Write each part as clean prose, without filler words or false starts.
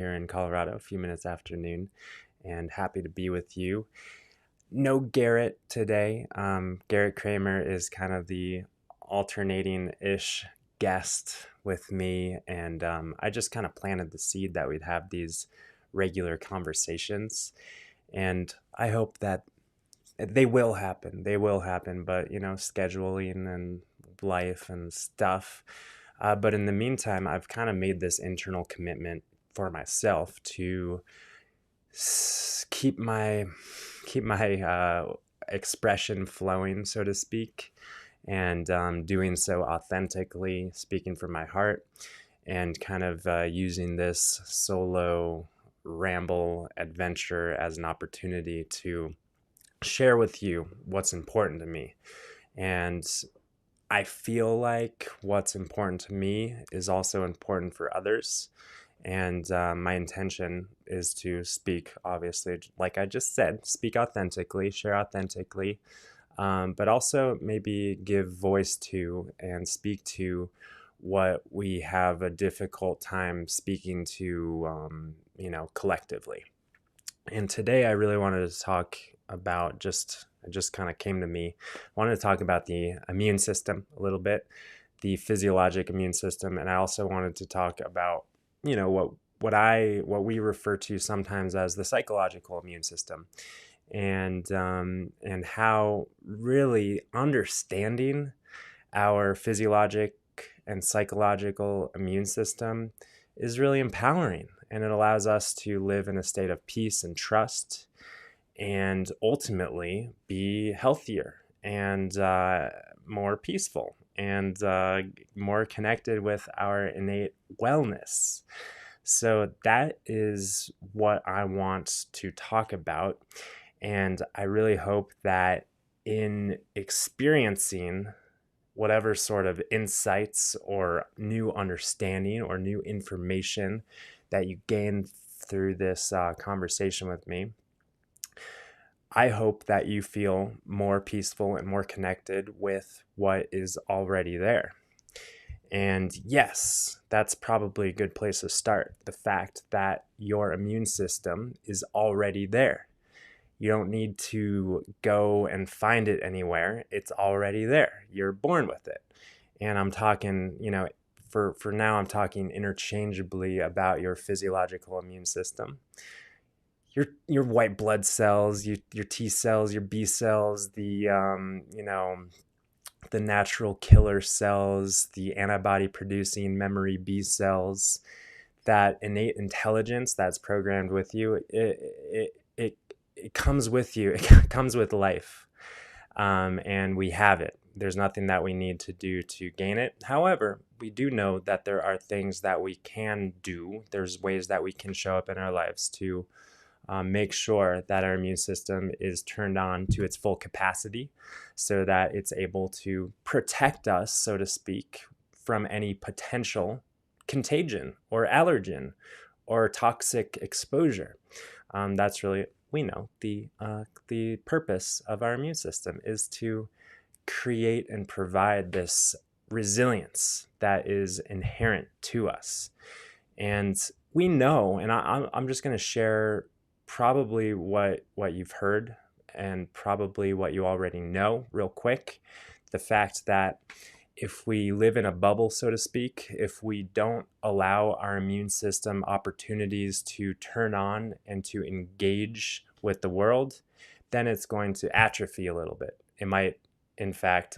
here in Colorado, a few minutes after noon, and happy to be with you. No Garrett today. Garrett Kramer is kind of the alternating ish guest with me, and I just kind of planted the seed that we'd have these regular conversations. And I hope that they will happen. They will happen, but scheduling and life and stuff. But in the meantime, I've kind of made this internal commitment for myself to keep my expression flowing, so to speak, and doing so authentically, speaking from my heart, and kind of using this solo ramble adventure as an opportunity to share with you what's important to me. And I feel like what's important to me is also important for others. And my intention is to speak, obviously, like I just said, speak authentically, share authentically, but also maybe give voice to and speak to what we have a difficult time speaking to, collectively. And today I really wanted to talk about it just kind of came to me. I wanted to talk about the immune system a little bit, the physiologic immune system, and I also wanted to talk about, what we refer to sometimes as the psychological immune system, and how really understanding our physiologic and psychological immune system is really empowering, and it allows us to live in a state of peace and trust, and ultimately be healthier and more peaceful and more connected with our innate wellness. So that is what I want to talk about. And I really hope that in experiencing whatever sort of insights or new understanding or new information that you gain through this conversation with me, I hope that you feel more peaceful and more connected with what is already there. And yes, that's probably a good place to start. The fact that your immune system is already there. You don't need to go and find it anywhere. It's already there. You're born with it. And I'm talking, for now, I'm talking interchangeably about your physiological immune system. Your white blood cells, your T cells, your B cells, the natural killer cells, the antibody producing memory B cells, that innate intelligence that's programmed with you, it comes with you. It comes with life, and we have it. There's nothing that we need to do to gain it. However, we do know that there are things that we can do. There's ways that we can show up in our lives to make sure that our immune system is turned on to its full capacity so that it's able to protect us, so to speak, from any potential contagion or allergen or toxic exposure. That's really, we know, the purpose of our immune system is to create and provide this resilience that is inherent to us. And we know, and I'm just going to share probably what you've heard and probably what you already know real quick. The fact that if we live in a bubble, so to speak, if we don't allow our immune system opportunities to turn on and to engage with the world, then it's going to atrophy a little bit. It might, in fact,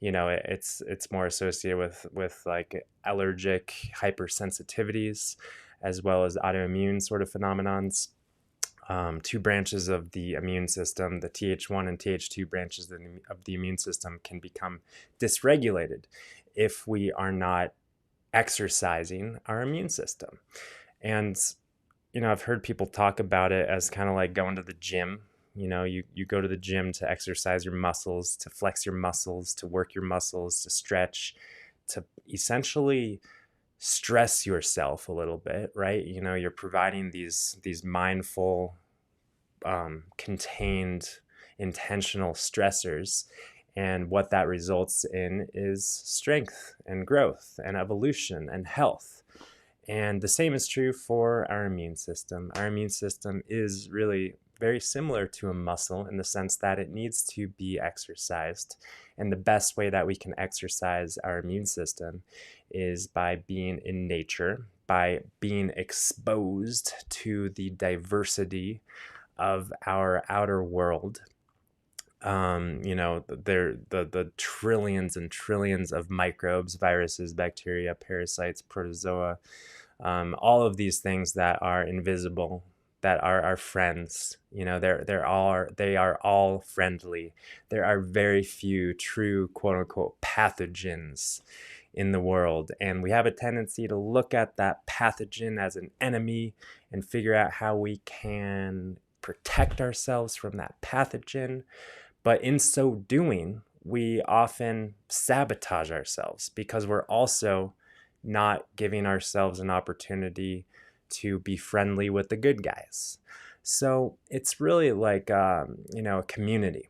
it's more associated with like allergic hypersensitivities, as well as autoimmune sort of phenomenons. Two branches of the immune system, the Th1 and Th2 branches of the immune system, can become dysregulated if we are not exercising our immune system. And, I've heard people talk about it as kind of like going to the gym. You go to the gym to exercise your muscles, to flex your muscles, to work your muscles, to stretch, to essentially stress yourself a little bit, right? You're providing these mindful, contained, intentional stressors, and what that results in is strength and growth and evolution and health. And the same is true for our immune system. Our immune system is really very similar to a muscle in the sense that it needs to be exercised. And the best way that we can exercise our immune system is by being in nature, by being exposed to the diversity of our outer world. The trillions and trillions of microbes, viruses, bacteria, parasites, protozoa, all of these things that are invisible, that are our friends. They are all friendly. There are very few true quote unquote pathogens in the world, and we have a tendency to look at that pathogen as an enemy and figure out how we can protect ourselves from that pathogen. But in so doing, we often sabotage ourselves because we're also not giving ourselves an opportunity to be friendly with the good guys. So it's really like, a community.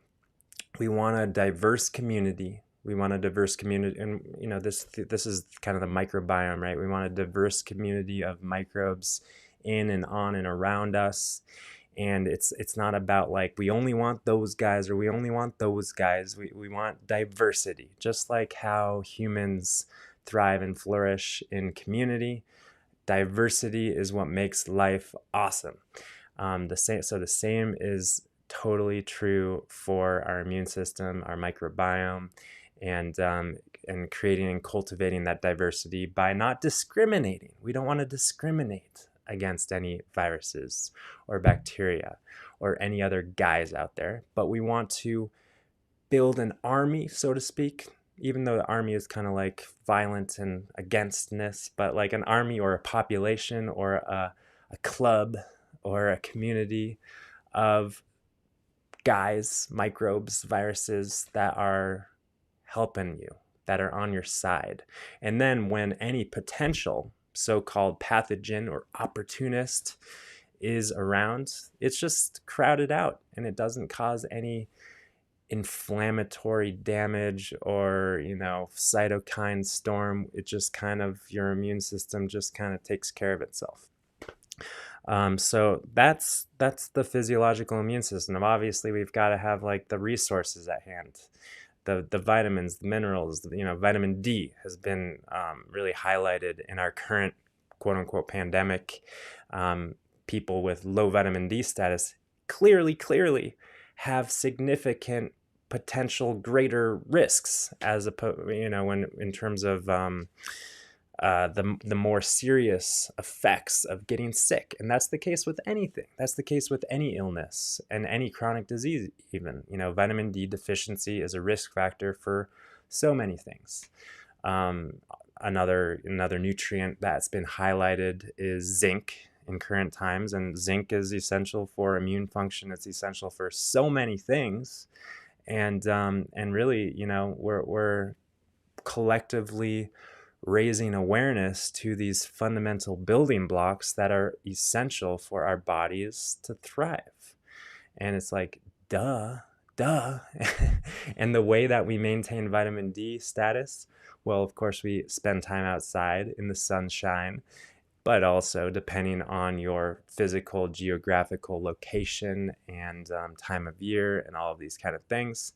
We want a diverse community. We want a diverse community, and this is kind of the microbiome, right? We want a diverse community of microbes in and on and around us. And it's not about like we only want those guys or we only want those guys. We want diversity, just like how humans thrive and flourish in community. Diversity is what makes life awesome. The same is totally true for our immune system, our microbiome, and creating and cultivating that diversity by not discriminating. We don't want to discriminate against any viruses or bacteria or any other guys out there, but we want to build an army, so to speak, even though the army is kind of like violent and againstness, but like an army or a population or a club or a community of guys, microbes, viruses that are helping you, that are on your side. And then when any potential so-called pathogen or opportunist is around, it's just crowded out and it doesn't cause any inflammatory damage or cytokine storm. It just kind of, your immune system just kind of takes care of itself. So that's the physiological immune system. And obviously we've got to have like the resources at hand, the vitamins, the minerals. Vitamin D has been really highlighted in our current quote unquote pandemic. People with low vitamin D status clearly have significant potential greater risks as when in terms of the more serious effects of getting sick. And that's the case with anything. That's the case with any illness and any chronic disease even. Vitamin D deficiency is a risk factor for so many things. Another nutrient that's been highlighted is zinc in current times, and zinc is essential for immune function. It's essential for so many things. And really, we're collectively raising awareness to these fundamental building blocks that are essential for our bodies to thrive. And it's like, duh. And the way that we maintain vitamin D status, well, of course, we spend time outside in the sunshine, but also depending on your physical, geographical location and time of year and all of these kind of things.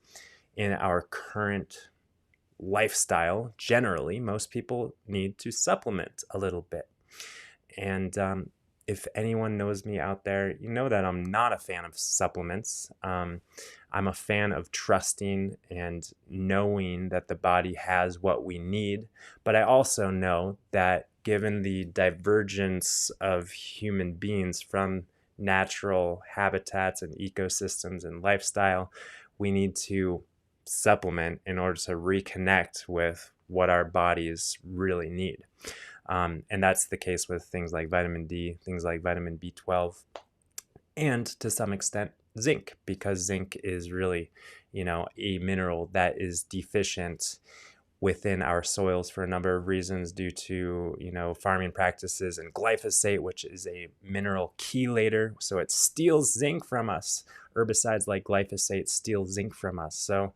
In our current lifestyle, generally, most people need to supplement a little bit. And if anyone knows me out there, you know that I'm not a fan of supplements. I'm a fan of trusting and knowing that the body has what we need. But I also know that given the divergence of human beings from natural habitats and ecosystems and lifestyle, we need to supplement in order to reconnect with what our bodies really need. And that's the case with things like vitamin D, things like vitamin B12, and to some extent zinc, because zinc is really, a mineral that is deficient within our soils for a number of reasons due to, farming practices and glyphosate, which is a mineral chelator. So it steals zinc from us. Herbicides like glyphosate steal zinc from us. So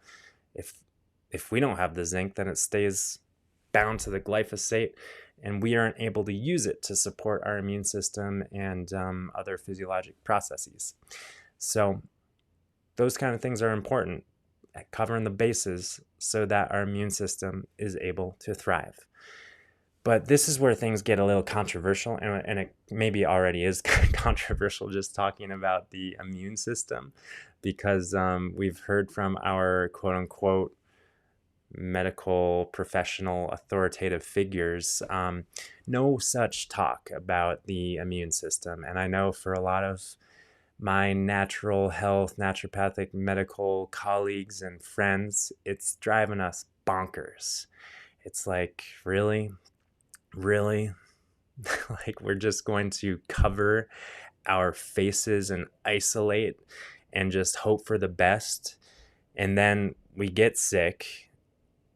if we don't have the zinc, then it stays bound to the glyphosate and we aren't able to use it to support our immune system and other physiologic processes. So those kind of things are important, covering the bases so that our immune system is able to thrive. But this is where things get a little controversial, and it maybe already is controversial just talking about the immune system, because we've heard from our quote unquote medical professional authoritative figures no such talk about the immune system. And I know for a lot of my natural health, naturopathic medical colleagues and friends, it's driving us bonkers. It's like, really? Really? Like, we're just going to cover our faces and isolate and just hope for the best. And then we get sick.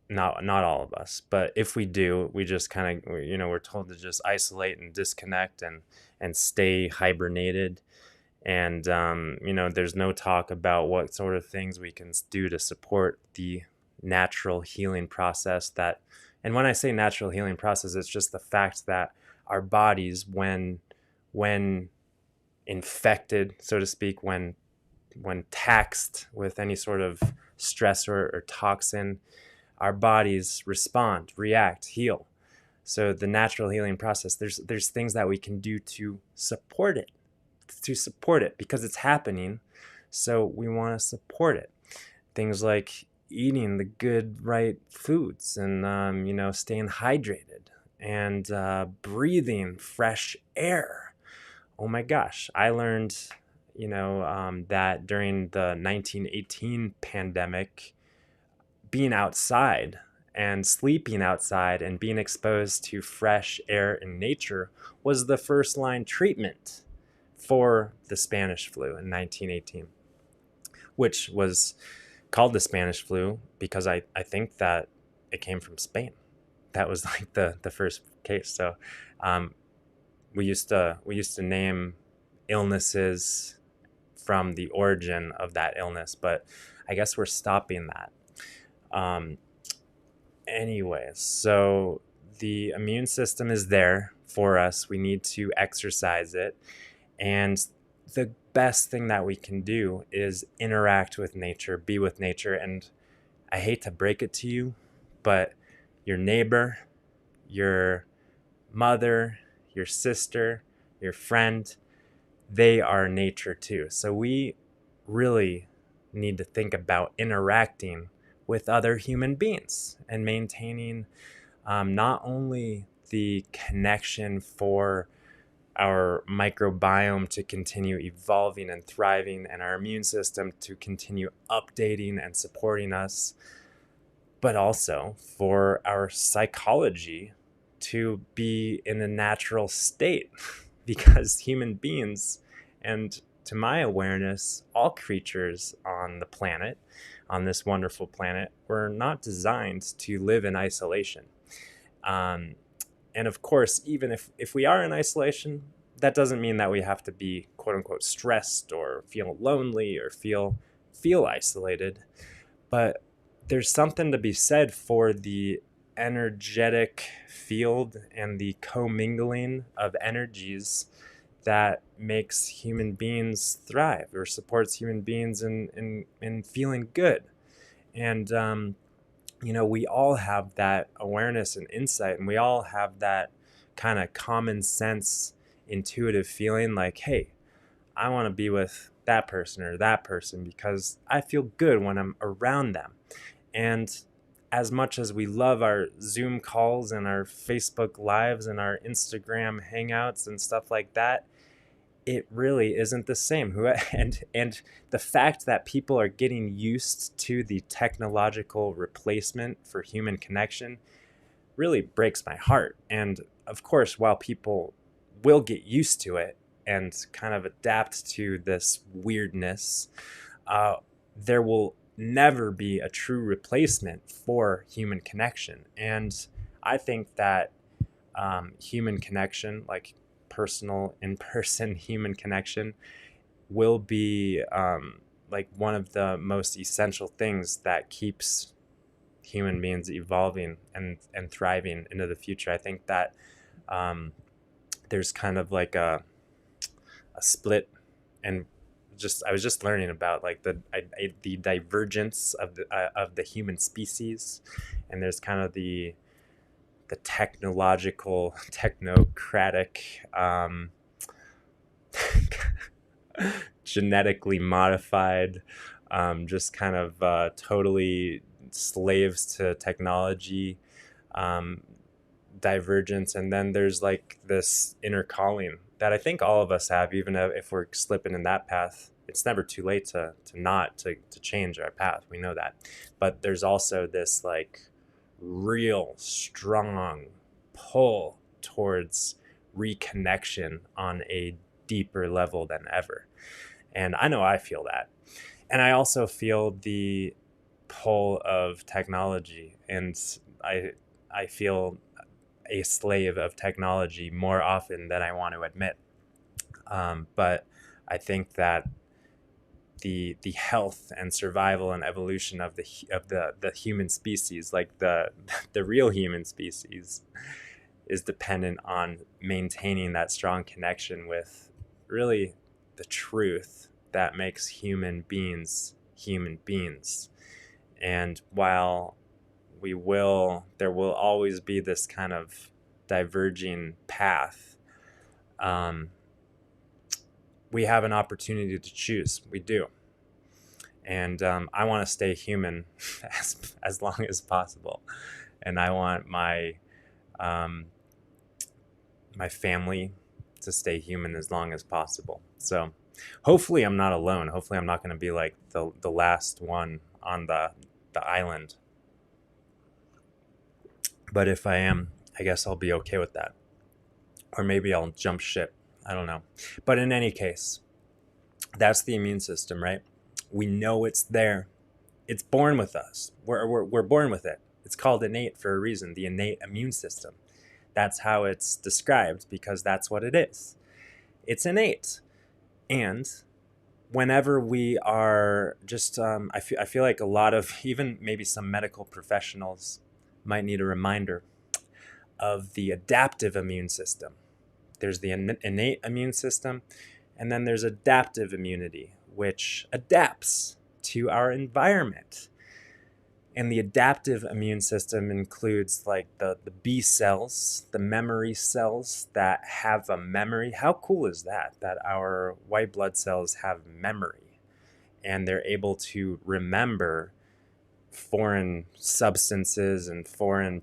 Not all of us, but if we do, we just kind of, we're told to just isolate and disconnect and stay hibernated. And there's no talk about what sort of things we can do to support the natural healing process. That, and when I say natural healing process, it's just the fact that our bodies, when infected, so to speak, when taxed with any sort of stressor or toxin, our bodies respond, react, heal. So the natural healing process, there's things that we can do to support it, because it's happening. So we want to support it. Things like eating the good, right foods, and staying hydrated, and breathing fresh air. Oh my gosh, I learned, that during the 1918 pandemic, being outside and sleeping outside and being exposed to fresh air in nature was the first line treatment for the Spanish flu in 1918, which was called the Spanish flu because I think that it came from Spain. That was like the first case. So we used to name illnesses from the origin of that illness, but I guess we're stopping that. Anyway, so the immune system is there for us. We need to exercise it. And the best thing that we can do is interact with nature, be with nature. And I hate to break it to you, but your neighbor, your mother, your sister, your friend, they are nature too. So we really need to think about interacting with other human beings and maintaining not only the connection for our microbiome to continue evolving and thriving, and our immune system to continue updating and supporting us, but also for our psychology to be in a natural state. Because human beings, and to my awareness, all creatures on the planet, on this wonderful planet, were not designed to live in isolation. And of course, even if we are in isolation, that doesn't mean that we have to be quote unquote stressed or feel lonely or feel isolated. But there's something to be said for the energetic field and the commingling of energies that makes human beings thrive or supports human beings in feeling good. And we all have that awareness and insight, and we all have that kind of common sense, intuitive feeling like, hey, I want to be with that person or that person because I feel good when I'm around them. And as much as we love our Zoom calls and our Facebook lives and our Instagram hangouts and stuff like that, it really isn't the same. And the fact that people are getting used to the technological replacement for human connection really breaks my heart. And of course, while people will get used to it and kind of adapt to this weirdness, there will never be a true replacement for human connection. And I think that human connection, like personal, in-person human connection, will be like one of the most essential things that keeps human beings evolving and thriving into the future. I think that there's kind of like a split, and just I was just learning about like the divergence of the human species, and there's kind of the technological technocratic genetically modified, just kind of totally slaves to technology, um, divergence. And then there's like this inner calling that I think all of us have, even if we're slipping in that path. It's never too late to change our path. We know that. But there's also this like real strong pull towards reconnection on a deeper level than ever. And I know I feel that. And I also feel the pull of technology, and I I feel a slave of technology more often than I want to admit. But I think that the health and survival and evolution of the human species, like the real human species, is dependent on maintaining that strong connection with really the truth that makes human beings human beings. And while there will always be this kind of diverging path, um, we have an opportunity to choose. We do. And I want to stay human as long as possible. And I want um, my family to stay human as long as possible. So hopefully I'm not alone. Hopefully I'm not going to be like the last one on the island. But if I am, I guess I'll be okay with that. Or maybe I'll jump ship. I don't know. But in any case, that's the immune system, right? We know it's there. It's born with us. We're born with it. It's called innate for a reason, the innate immune system. That's how it's described, because that's what it is. It's innate. And whenever we are just, I feel like a lot of, even maybe some medical professionals might need a reminder of the adaptive immune system. There's the innate immune system, and then there's adaptive immunity, which adapts to our environment. And the adaptive immune system includes like the B cells, the memory cells that have a memory. How cool is that? That our white blood cells have memory, and they're able to remember foreign substances and foreign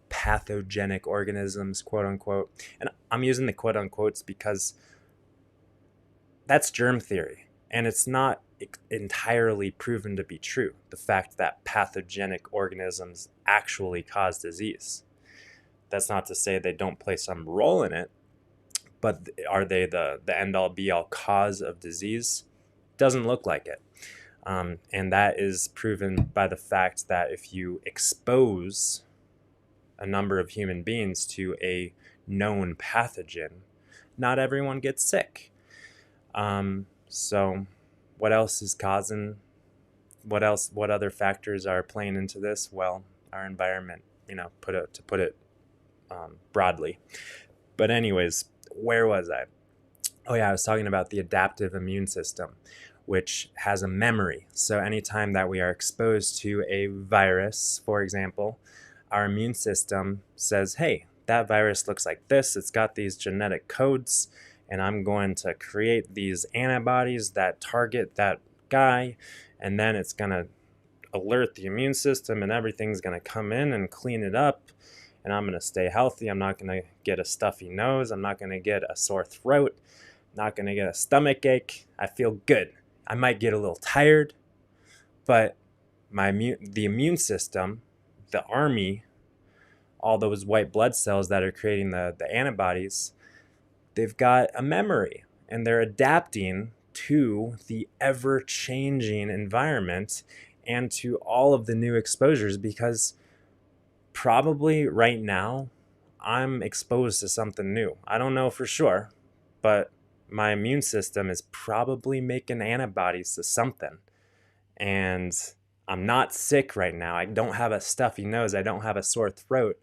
pathogenic organisms, quote unquote. And I'm using the quote unquotes because that's germ theory, and it's not entirely proven to be true. The fact that pathogenic organisms actually cause disease. That's not to say they don't play some role in it, but are they the end all be all cause of disease? Doesn't look like it. And that is proven by the fact that if you expose a number of human beings to a known pathogen, not everyone gets sick. So what else is causing, what other factors are playing into this? Well, our environment, to put it broadly. But anyways, where was I? Oh yeah, I was talking about the adaptive immune system, which has a memory. So anytime that we are exposed to a virus, for example, our immune system says, hey, that virus looks like this. It's got these genetic codes, and I'm going to create these antibodies that target that guy, and then it's going to alert the immune system, and everything's going to come in and clean it up, and I'm going to stay healthy. I'm not going to get a stuffy nose. I'm not going to get a sore throat. I'm not going to get a stomach ache. I feel good. I might get a little tired, but the immune system, the army, all those white blood cells that are creating the antibodies, they've got a memory, and they're adapting to the ever-changing environment and to all of the new exposures, because probably right now I'm exposed to something new. I don't know for sure, but my immune system is probably making antibodies to something, and I'm not sick right now. I don't have a stuffy nose. I don't have a sore throat,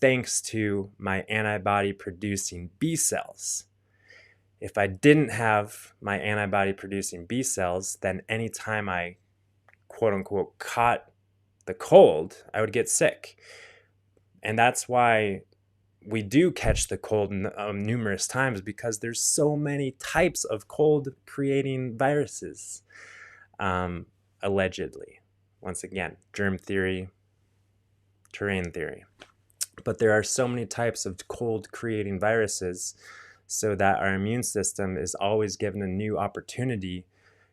thanks to my antibody producing B cells. If I didn't have my antibody producing B cells, then anytime I quote unquote caught the cold, I would get sick. And that's why we do catch the cold numerous times, because there's so many types of cold creating viruses, allegedly. Once again, germ theory, terrain theory. But there are so many types of cold creating viruses, so that our immune system is always given a new opportunity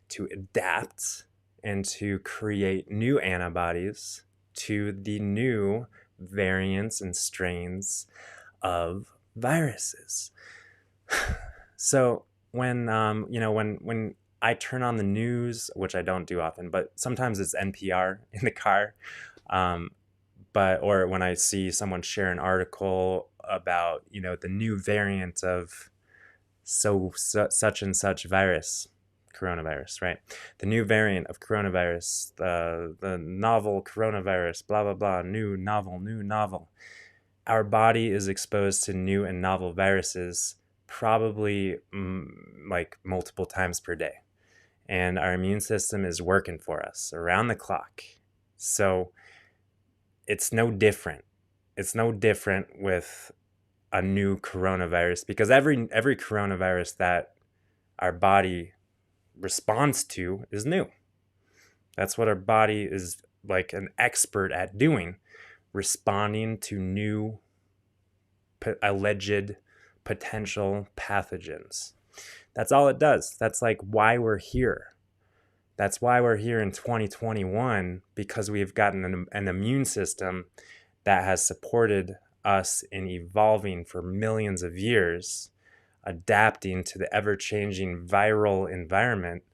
to adapt and to create new antibodies to the new variants and strains of viruses. So when when I turn on the news, which I don't do often, but sometimes it's NPR in the car, or when I see someone share an article about the new variant of such and such virus, coronavirus, right? The new variant of coronavirus, the novel coronavirus, blah blah blah, new novel. Our body is exposed to new and novel viruses probably like multiple times per day, and our immune system is working for us around the clock. So it's no different. It's no different with a new coronavirus, because every coronavirus that our body responds to is new. That's what our body is like an expert at doing, responding to new alleged potential pathogens. That's all it does. That's like why we're here. That's why we're here in 2021, because we've gotten an immune system that has supported us in evolving for millions of years, adapting to the ever-changing viral environment,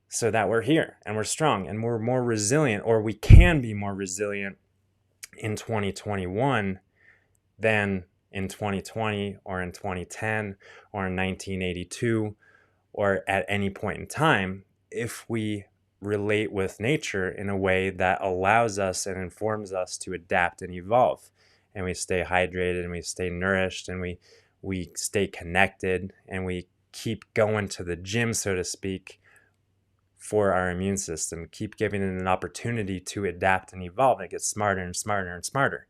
so that we're here and we're strong and we're more resilient, or we can be more resilient in 2021 than in 2020 or in 2010 or in 1982 or at any point in time, if we relate with nature in a way that allows us and informs us to adapt and evolve, and we stay hydrated and we stay nourished and we stay connected and we keep going to the gym, so to speak, for our immune system, keep giving it an opportunity to adapt and evolve. It gets smarter and smarter and smarter.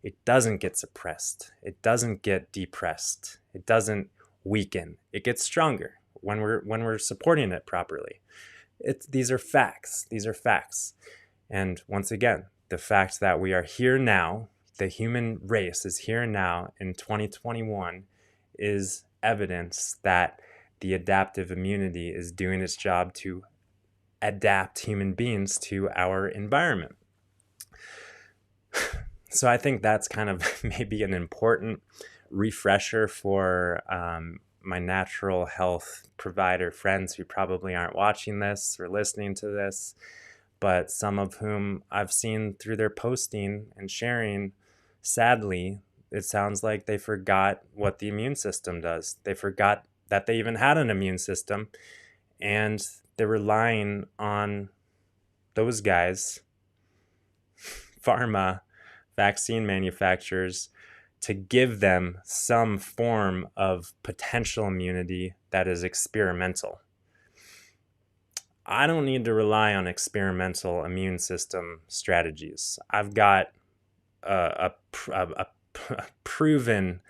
It doesn't get suppressed. It doesn't get depressed. It doesn't weaken. It gets stronger when we're supporting it properly. These are facts. These are facts. And once again, the fact that we are here now, the human race is here now in 2021, is evidence that the adaptive immunity is doing its job to adapt human beings to our environment. So I think that's kind of maybe an important refresher for my natural health provider friends who probably aren't watching this or listening to this, but some of whom I've seen through their posting and sharing, sadly, it sounds like they forgot what the immune system does. They forgot that they even had an immune system, and they're relying on those guys, pharma, vaccine manufacturers, to give them some form of potential immunity that is experimental. I don't need to rely on experimental immune system strategies. I've got a proven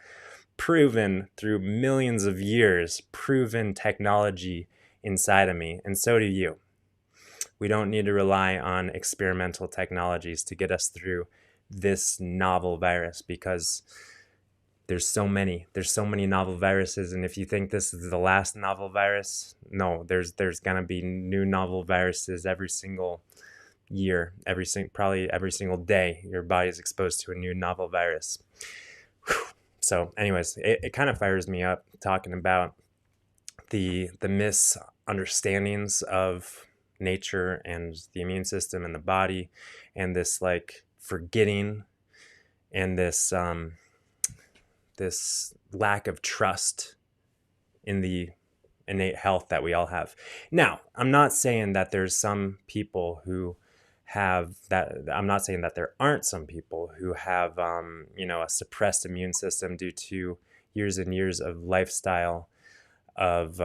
through millions of years, proven technology inside of me, and so do you. We don't need to rely on experimental technologies to get us through this novel virus, because there's so many novel viruses, and if you think this is the last novel virus, no, there's gonna be new novel viruses every single year, probably every single day. Your body is exposed to a new novel virus. So anyways, it kind of fires me up talking about the misunderstandings of nature and the immune system and the body, and this like forgetting, and this this lack of trust in the innate health that we all have. Now, I'm not saying that there's some people who have that. I'm not saying that there aren't some people who have, a suppressed immune system due to years and years of lifestyle of,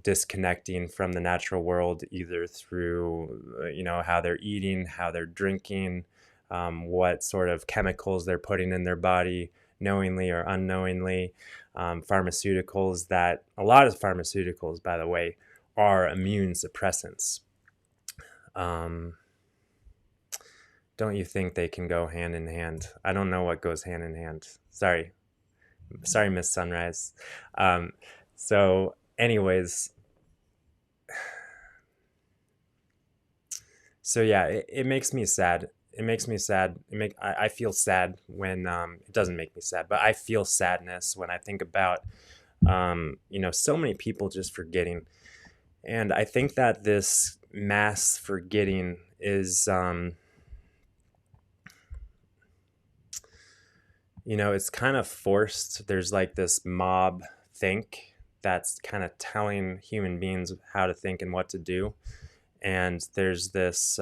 disconnecting from the natural world, either through, how they're eating, how they're drinking, what sort of chemicals they're putting in their body, knowingly or unknowingly. Pharmaceuticals, that a lot of pharmaceuticals, by the way, are immune suppressants. Don't you think they can go hand in hand? I don't know what goes hand in hand. Sorry, Miss Sunrise. So, anyways, so yeah, it makes me sad. It makes me sad. I feel sad when, it doesn't make me sad, but I feel sadness when I think about, so many people just forgetting. And I think that this mass forgetting is, it's kind of forced. There's like this mob think that's kind of telling human beings how to think and what to do. And there's this,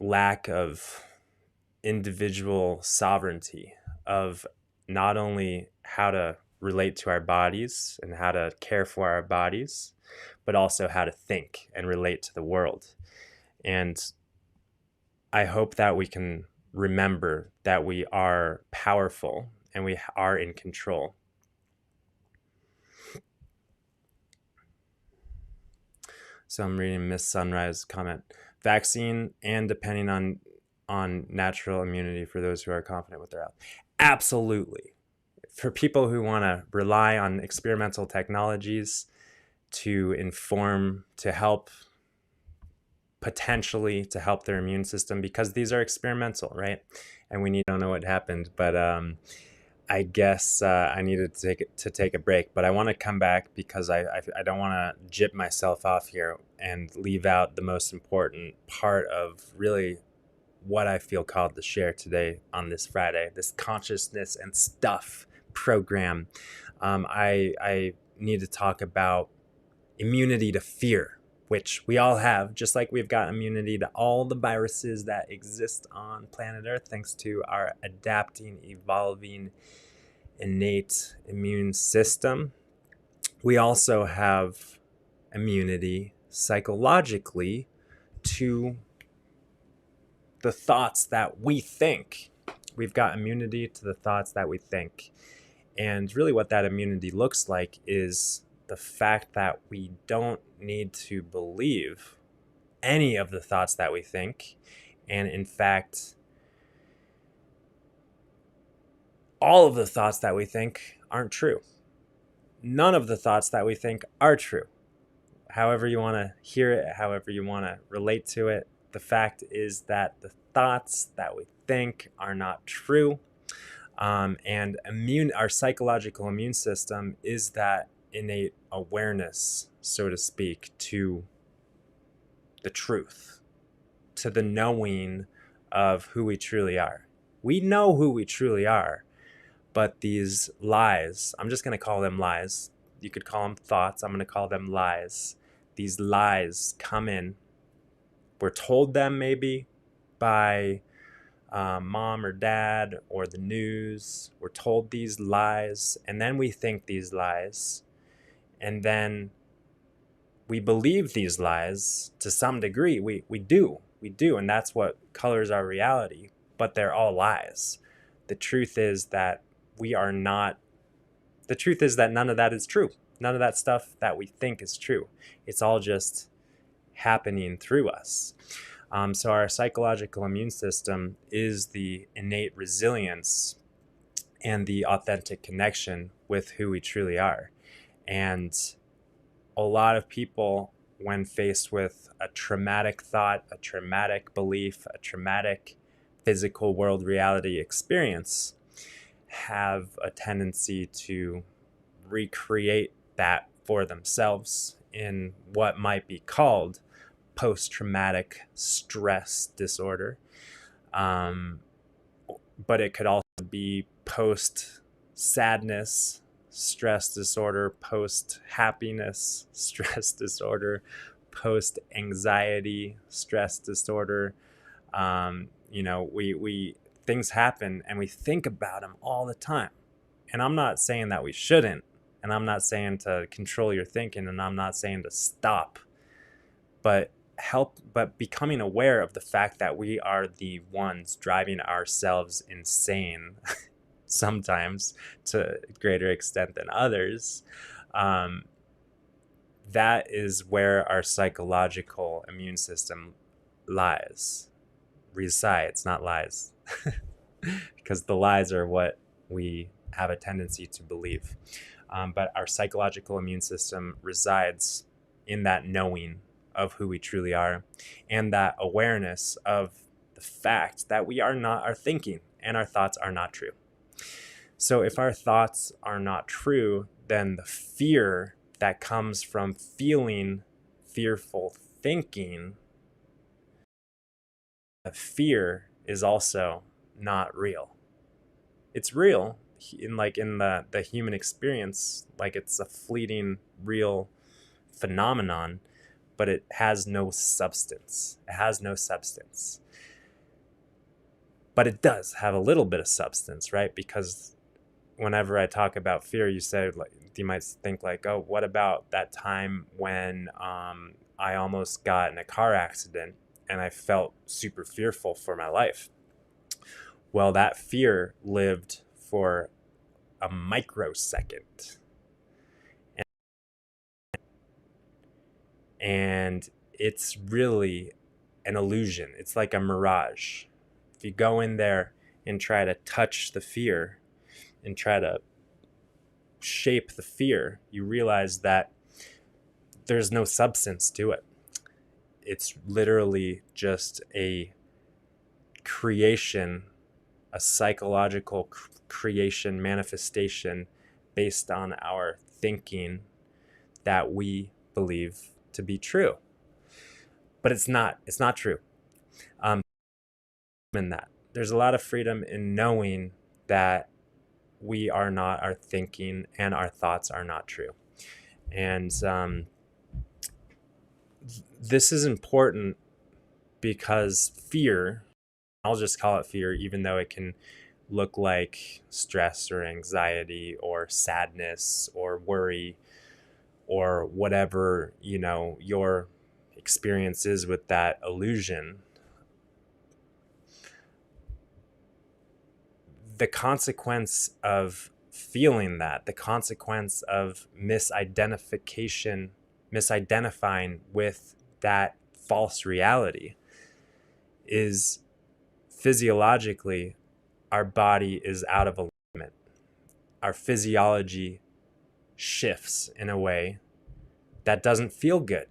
lack of individual sovereignty of not only how to relate to our bodies and how to care for our bodies, but also how to think and relate to the world. And I hope that we can remember that we are powerful and we are in control. So I'm reading Miss Sunrise comment. Vaccine and depending on natural immunity for those who are confident with their health. Absolutely. For people who want to rely on experimental technologies to inform, to help, potentially to help their immune system, because these are experimental, right? And we don't know what happened, but I guess I needed to take a break, but I want to come back because I don't want to jip myself off here and leave out the most important part of really what I feel called to share today on this Friday, this consciousness and stuff program. I need to talk about immunity to fear, which we all have, just like we've got immunity to all the viruses that exist on planet Earth, thanks to our adapting, evolving, innate immune system. We also have immunity psychologically to the thoughts that we think. We've got immunity to the thoughts that we think. And really what that immunity looks like is the fact that we don't need to believe any of the thoughts that we think. And in fact, all of the thoughts that we think aren't true. None of the thoughts that we think are true. However you want to hear it, however you want to relate to it, the fact is that the thoughts that we think are not true. And our psychological immune system is that innate awareness, so to speak, to the truth, to the knowing of who we truly are. We know who we truly are, but these lies, I'm just going to call them lies. You could call them thoughts. I'm going to call them lies. These lies come in. We're told them maybe by mom or dad or the news. We're told these lies, and then we think these lies, and then we believe these lies to some degree. We do, and that's what colors our reality, but they're all lies. The truth is that none of that is true. None of that stuff that we think is true. It's all just happening through us. So our psychological immune system is the innate resilience and the authentic connection with who we truly are. And a lot of people, when faced with a traumatic thought, a traumatic belief, a traumatic physical world reality experience, have a tendency to recreate that for themselves in what might be called post-traumatic stress disorder. But it could also be post-sadness stress disorder, post-happiness stress disorder, post anxiety stress disorder. We things happen and we think about them all the time. And I'm not saying that we shouldn't, and I'm not saying to control your thinking, and I'm not saying to stop, but becoming aware of the fact that we are the ones driving ourselves insane sometimes to a greater extent than others. That is where our psychological immune system resides, not lies, because the lies are what we have a tendency to believe. But our psychological immune system resides in that knowing of who we truly are, and that awareness of the fact that we are not our thinking and our thoughts are not true. So if our thoughts are not true, then the fear that comes from feeling fearful thinking, the fear is also not real. It's real in the human experience, like it's a fleeting real phenomenon, but it has no substance. But it does have a little bit of substance, right? Because whenever I talk about fear, you might think like, oh, what about that time when I almost got in a car accident and I felt super fearful for my life? Well, that fear lived for a microsecond. And it's really an illusion. It's like a mirage. If you go in there and try to touch the fear and try to shape the fear, you realize that there's no substance to it. It's literally just a creation, a psychological creation, manifestation based on our thinking that we believe to be true. But it's not true. In that, there's a lot of freedom in knowing that we are not our thinking and our thoughts are not true. And this is important because fear, I'll just call it fear, even though it can look like stress or anxiety or sadness or worry or whatever, your experience is with that illusion. The consequence of feeling that, the consequence of misidentifying with that false reality is physiologically our body is out of alignment. Our physiology shifts in a way that doesn't feel good.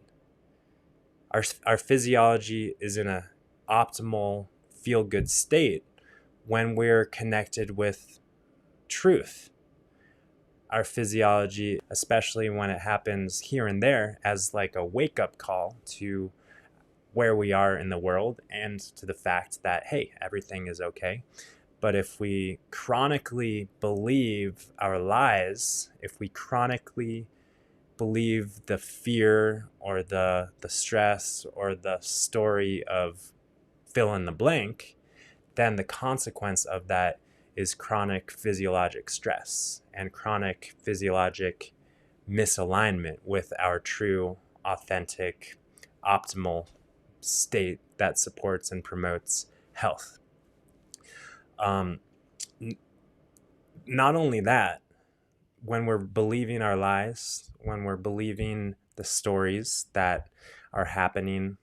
Our physiology is in an optimal feel-good state when we're connected with truth. Our physiology, especially when it happens here and there as like a wake-up call to where we are in the world and to the fact that, hey, everything is okay. But if we chronically believe our lies, if we chronically believe the fear or the stress or the story of fill in the blank, then the consequence of that is chronic physiologic stress and chronic physiologic misalignment with our true, authentic, optimal state that supports and promotes health. Not only that, when we're believing our lies, when we're believing the stories that are happening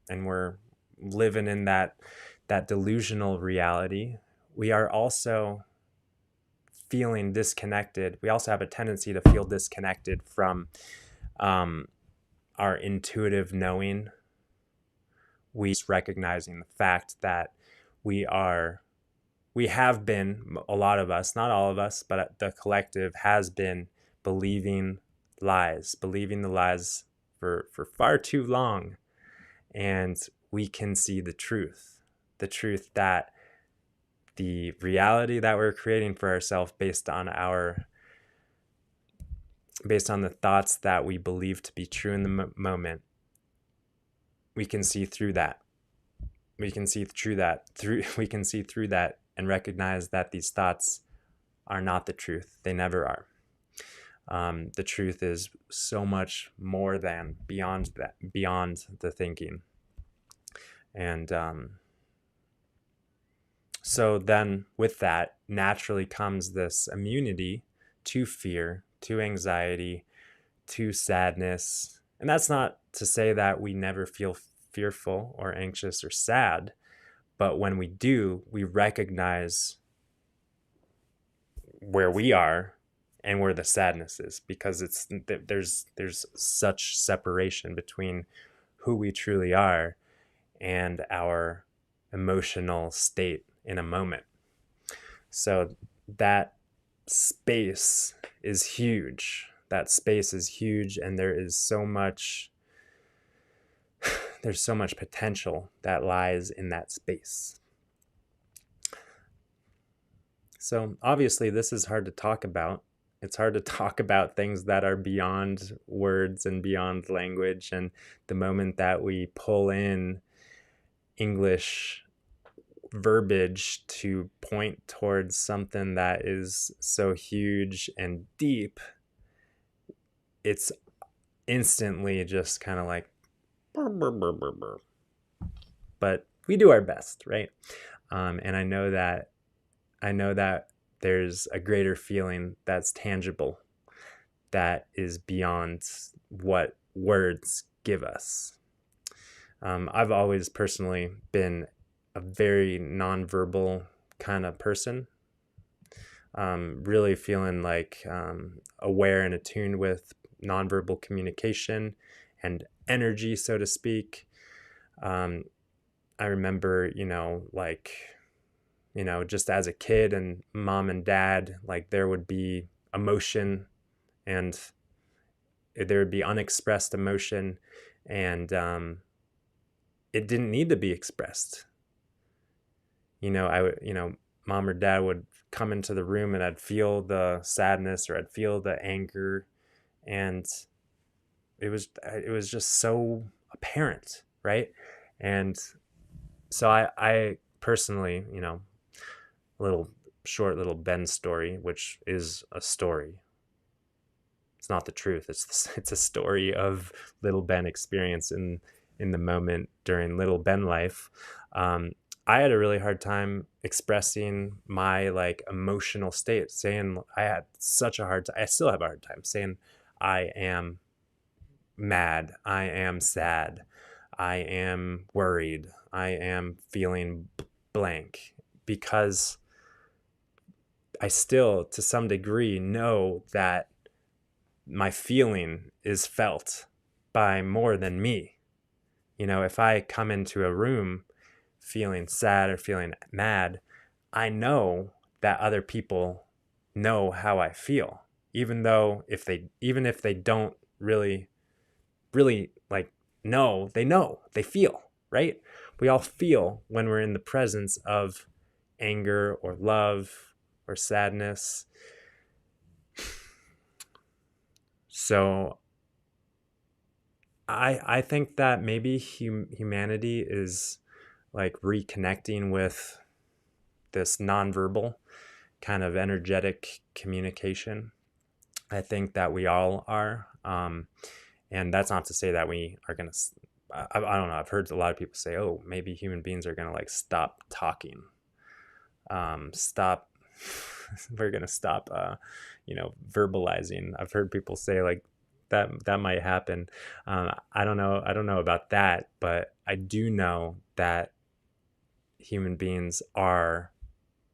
and we're living in that delusional reality, we are also feeling disconnected. We also have a tendency to feel disconnected from our intuitive knowing. We recognizing the fact that we have been, a lot of us, not all of us, but the collective has been believing the lies for far too long. And we can see the truth that the reality that we're creating for ourselves based on the thoughts that we believe to be true in the moment we can see through that. We can see through that. We can see through that and recognize that these thoughts are not the truth. They never are. The truth is so much more than beyond that, beyond the thinking. And so then with that naturally comes this immunity to fear, to anxiety, to sadness. And that's not to say that we never feel fearful or anxious or sad, but when we do, we recognize where we are and where the sadness is, because there's such separation between who we truly are and our emotional state in a moment. So that space is huge. That space is huge, and there's so much potential that lies in that space. So obviously this is hard to talk about. It's hard to talk about things that are beyond words and beyond language. And the moment that we pull in English verbiage to point towards something that is so huge and deep, it's instantly just kind of like, burr, burr, burr, burr, burr. But we do our best, right? And I know that there's a greater feeling that's tangible, that is beyond what words give us. I've always personally been a very nonverbal kind of person, really feeling like aware and attuned with nonverbal communication and energy, so to speak. I remember, just as a kid and mom and dad, like there would be emotion and there would be unexpressed emotion, and it didn't need to be expressed. Mom or dad would come into the room and I'd feel the sadness or I'd feel the anger, and it was just so apparent, right? And so I personally, little Ben story, which is a story. It's not the truth. It's a story of little Ben experience in the moment during little Ben life. I had a really hard time expressing my emotional state, saying I had such a hard time. I still have a hard time saying I am mad, I am sad, I am worried, I am feeling blank, because I still, to some degree, know that my feeling is felt by more than me. If I come into a room feeling sad or feeling mad, I know that other people know how I feel, even if they don't really know, they feel, right? We all feel when we're in the presence of anger or love or sadness. So I think that maybe humanity is reconnecting with this nonverbal kind of energetic communication. I think that we all are. And that's not to say that we are going to, I don't know. I've heard a lot of people say, oh, maybe human beings are going to stop talking. We're going to stop, verbalizing. I've heard people say that might happen. I don't know about that, but I do know that human beings are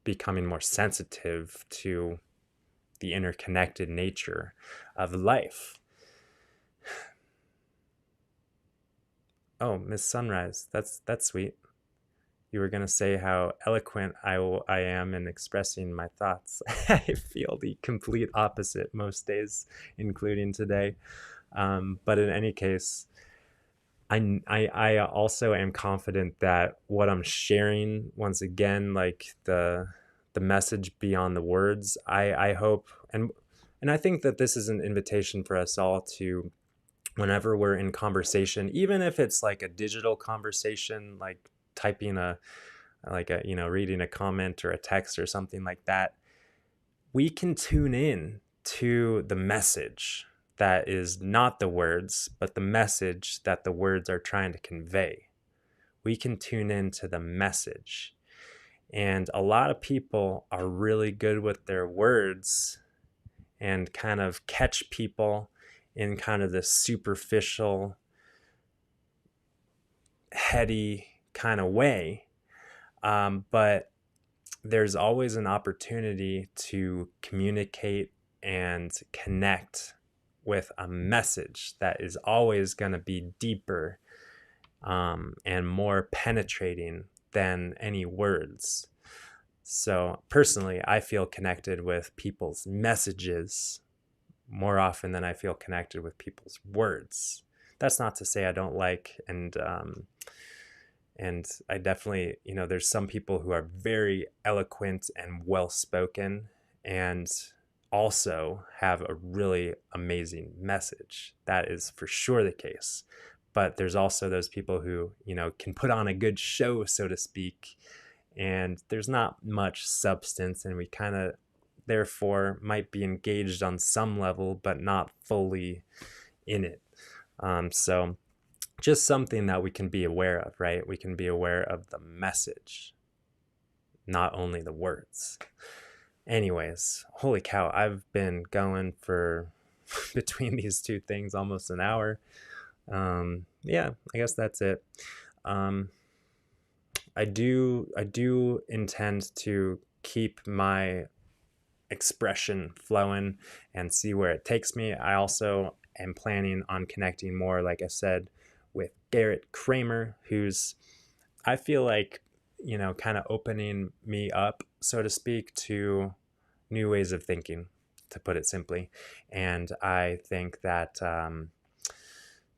becoming more sensitive to the interconnected nature of life. Oh, Miss Sunrise, that's sweet. You were going to say how eloquent I am in expressing my thoughts. I feel the complete opposite most days, including today. But in any case, I also am confident that what I'm sharing, once again, the message beyond the words, I hope, and I think that this is an invitation for us all to whenever we're in conversation, even if it's like a digital conversation, like typing reading a comment or a text or something like that, we can tune in to the message that is not the words, but the message that the words are trying to convey. We can tune into the message. And a lot of people are really good with their words and kind of catch people in kind of this superficial, heady kind of way. But there's always an opportunity to communicate and connect with a message that is always going to be deeper and more penetrating than any words. So personally, I feel connected with people's messages more often than I feel connected with people's words. That's not to say I don't like and I definitely, there's some people who are very eloquent and well-spoken and also have a really amazing message. That is for sure the case. But there's also those people who, can put on a good show, so to speak, and there's not much substance, and we kind of therefore might be engaged on some level, but not fully in it. So just something that we can be aware of, right? We can be aware of the message, not only the words. Anyways, holy cow, I've been going for between these two things almost an hour. Yeah, I guess that's it. I do intend to keep my expression flowing and see where it takes me. I also am planning on connecting more, like I said, with Garrett Kramer, who's, I feel like, kind of opening me up, so to speak, to new ways of thinking, to put it simply. And I think that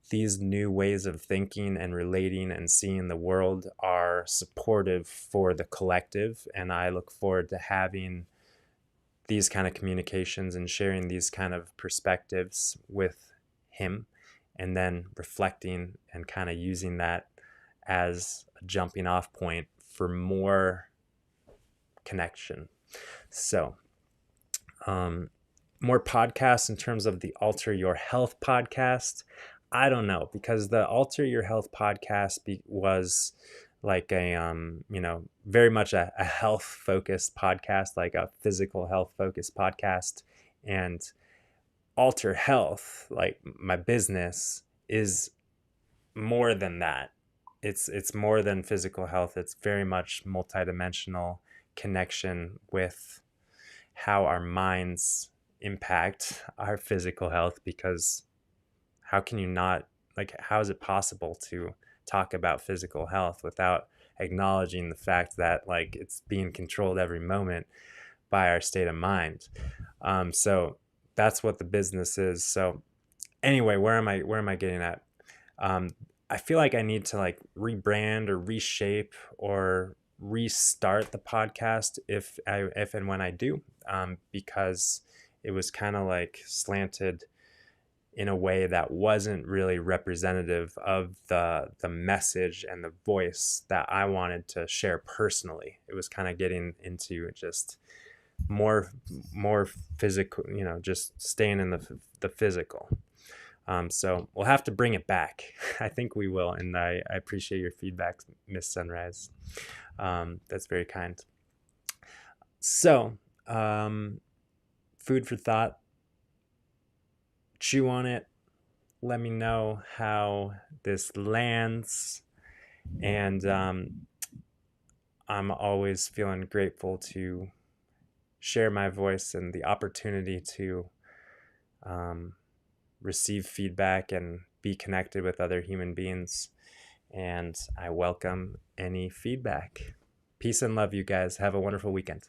these new ways of thinking and relating and seeing the world are supportive for the collective. And I look forward to having these kind of communications and sharing these kind of perspectives with him, and then reflecting and kind of using that as a jumping off point for more connection. So, more podcasts in terms of the Alter Your Health podcast. I don't know, because the Alter Your Health podcast was like a very much a health focused podcast, like a physical health focused podcast. And Alter Health, like my business, is more than that. It's more than physical health. It's very much multidimensional connection with how our minds impact our physical health, because how can you not, like, how is it possible to talk about physical health without acknowledging the fact that, like, it's being controlled every moment by our state of mind? So that's what the business is. So anyway, where am I getting at? I feel like I need to like rebrand or reshape or restart the podcast if and when I do, because it was kind of like slanted in a way that wasn't really representative of the message and the voice that I wanted to share personally. It was kind of getting into just more physical, just staying in the physical. So we'll have to bring it back. I think we will, and I appreciate your feedback, Miss Sunrise. That's very kind. So, food for thought. Chew on it. Let me know how this lands. And I'm always feeling grateful to share my voice and the opportunity to receive feedback and be connected with other human beings. And I welcome any feedback. Peace and love, you guys. Have a wonderful weekend.